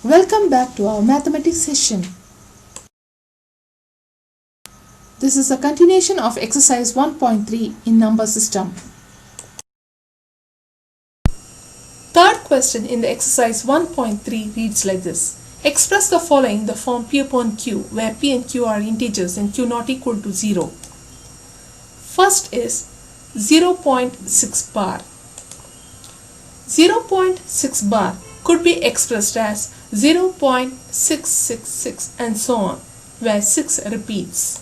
Welcome back to our mathematics session. This is a continuation of exercise 1.3 in number system. Third question in the exercise 1.3 reads like this. Express the following in the form P upon Q, where P and Q are integers and Q not equal to 0. First is 0.6 bar. 0.6 bar could be expressed as 0.666 and so on, where 6 repeats.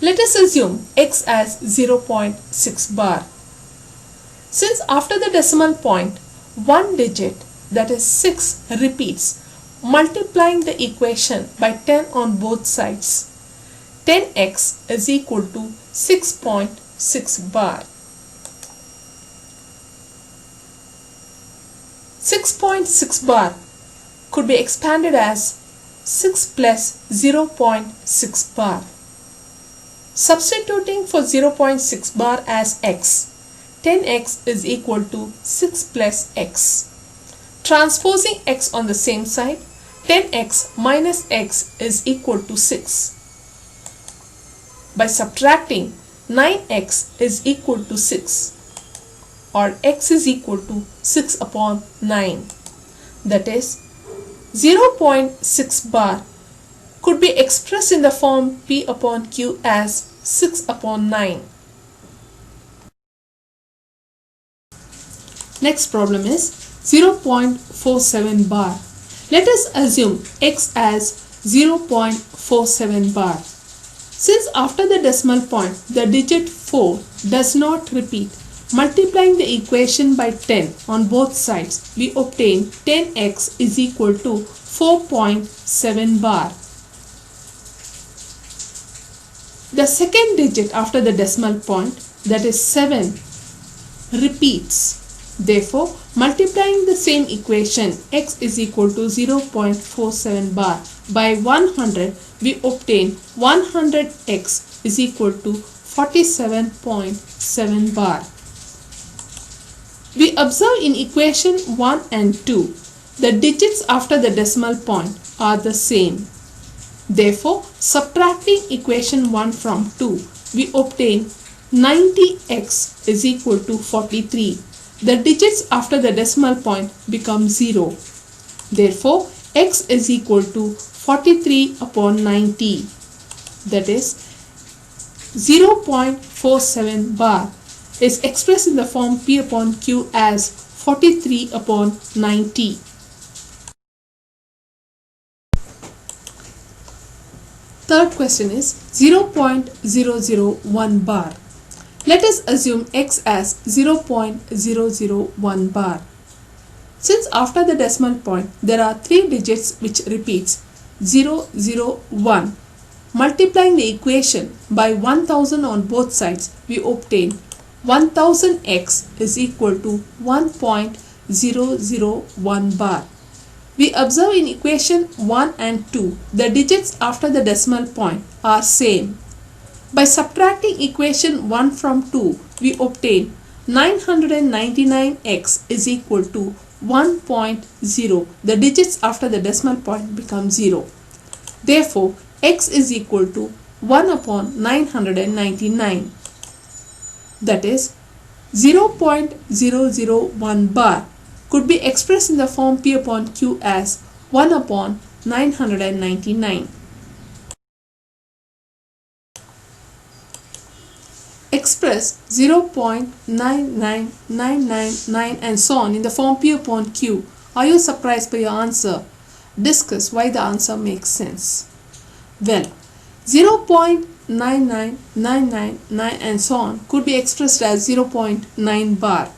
Let us assume x as 0.6 bar. Since after the decimal point, one digit, that is 6, repeats, multiplying the equation by 10 on both sides, 10x is equal to 6.6 bar. 6.6 bar could be expanded as 6 plus 0.6 bar. Substituting for 0.6 bar as x, 10x is equal to 6 plus x. Transposing x on the same side, 10x minus x is equal to 6. By subtracting, 9x is equal to 6, or x is equal to 6 upon 9. That is, 0.6 bar could be expressed in the form P upon Q as 6 upon 9. Next problem is 0.47 bar. Let us assume x as 0.47 bar. Since after the decimal point the digit 4 does not repeat, multiplying the equation by 10 on both sides, we obtain 10x is equal to 4.7 bar. The second digit after the decimal point, that is 7, repeats. Therefore, multiplying the same equation x is equal to 0.47 bar by 100, we obtain 100x is equal to 47.7 bar. We observe in equation 1 and 2, the digits after the decimal point are the same. Therefore, subtracting equation 1 from 2, we obtain 90x is equal to 43. The digits after the decimal point become 0. Therefore, x is equal to 43 upon 90. That is, 0.47 bar is expressed in the form P upon Q as 43 upon 90. Third question is 0.001 bar. Let us assume x as 0.001 bar. Since after the decimal point there are 3 digits which repeats 001, multiplying the equation by 1000 on both sides, we obtain 1000x is equal to 1.001 bar. We observe in equation 1 and 2, the digits after the decimal point are same. By subtracting equation 1 from 2, we obtain 999x is equal to 1.0. The digits after the decimal point become 0. Therefore, x is equal to 1 upon 999. That is, 0.001 bar could be expressed in the form P upon Q as 1 upon 999. Express 0.99999 and so on in the form P upon Q. Are you surprised by your answer? Discuss why the answer makes sense. Well, 0.99999 and so on could be expressed as 0.9 bar.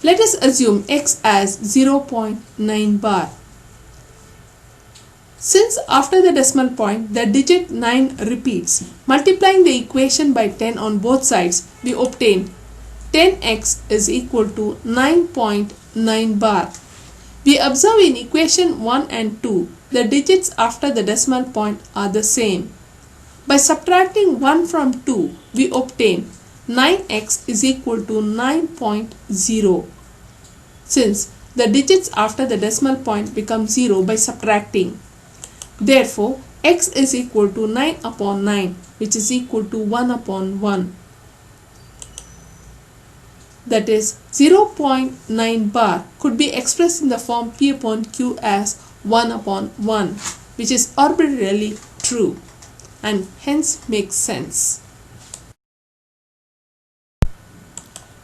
Let us assume x as 0.9 bar. Since after the decimal point the digit 9 repeats, multiplying the equation by 10 on both sides, we obtain 10x is equal to 9.9 bar. We observe in equation 1 and 2, the digits after the decimal point are the same. By subtracting 1 from 2, we obtain 9x is equal to 9.0. Since the digits after the decimal point become 0 by subtracting. Therefore, x is equal to 9 upon 9, which is equal to 1 upon 1. That is, 0.9 bar could be expressed in the form p upon q as 1 upon 1, which is arbitrarily true and hence makes sense.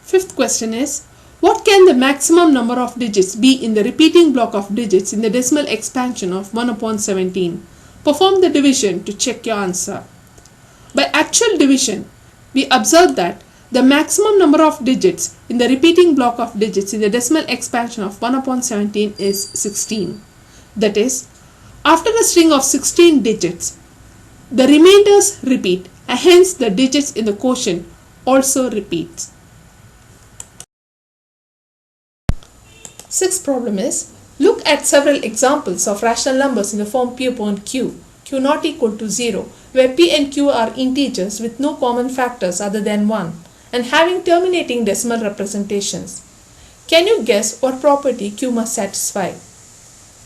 Fifth question is, what can the maximum number of digits be in the repeating block of digits in the decimal expansion of 1 upon 17? Perform the division to check your answer. By actual division, we observe that the maximum number of digits in the repeating block of digits in the decimal expansion of 1 upon 17 is 16. That is, after a string of 16 digits, the remainders repeat and hence the digits in the quotient also repeats. Sixth problem is, look at several examples of rational numbers in the form p upon q, q not equal to 0, where p and q are integers with no common factors other than 1 and having terminating decimal representations. Can you guess what property q must satisfy?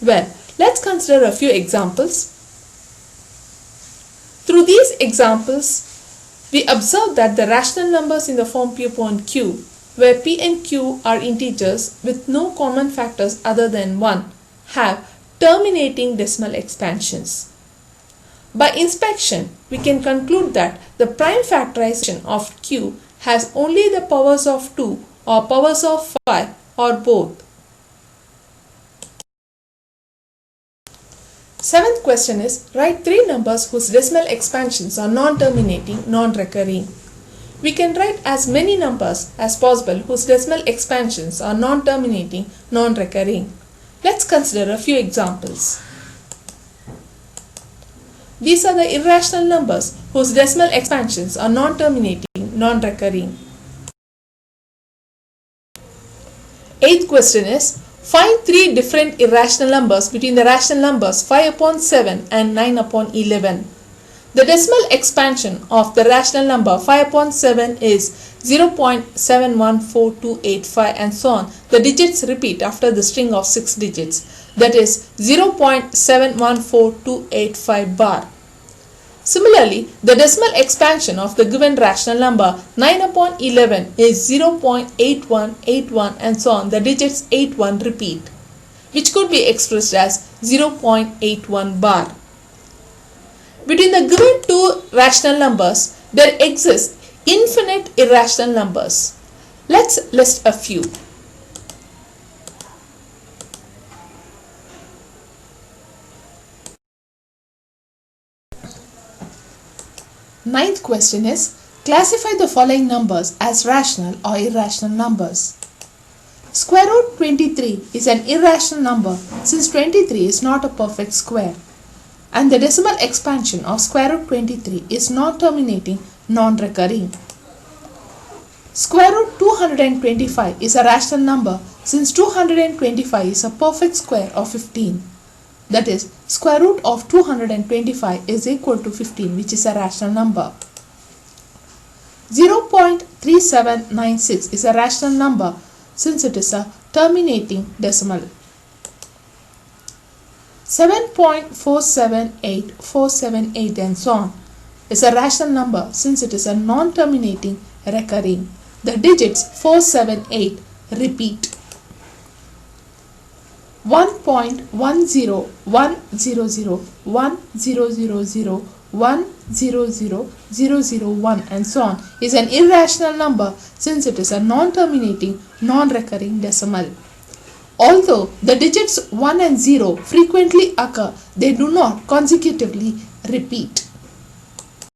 Well, let's consider a few examples. Through these examples, we observe that the rational numbers in the form p upon q, where p and q are integers with no common factors other than 1, have terminating decimal expansions. By inspection, we can conclude that the prime factorization of q has only the powers of 2 or powers of 5 or both. Seventh question is, write three numbers whose decimal expansions are non-terminating, non-recurring. We can write as many numbers as possible whose decimal expansions are non-terminating, non-recurring. Let's consider a few examples. These are the irrational numbers whose decimal expansions are non-terminating, non-recurring. Eighth question is, find three different irrational numbers between the rational numbers 5 upon 7 and 9 upon 11. The decimal expansion of the rational number 5 upon 7 is 0.714285 and so on. The digits repeat after the string of 6 digits, that is 0.714285 bar. Similarly, the decimal expansion of the given rational number 9 upon 11 is 0.8181 and so on. The digits 81 repeat, which could be expressed as 0.81 bar. Between the given two rational numbers, there exist infinite irrational numbers. Let's list a few. Ninth question is, classify the following numbers as rational or irrational numbers. Square root 23 is an irrational number since 23 is not a perfect square, and the decimal expansion of square root 23 is non-terminating, non-recurring. Square root 225 is a rational number since 225 is a perfect square of 15. That is, square root of 225 is equal to 15, which is a rational number. 0.3796 is a rational number since it is a terminating decimal. 7.478478 and so on is a rational number since it is a non-terminating recurring. The digits 478 repeat. 1.101001000100001 and so on is an irrational number since it is a non-terminating, non-recurring decimal. Although the digits 1 and 0 frequently occur, they do not consecutively repeat.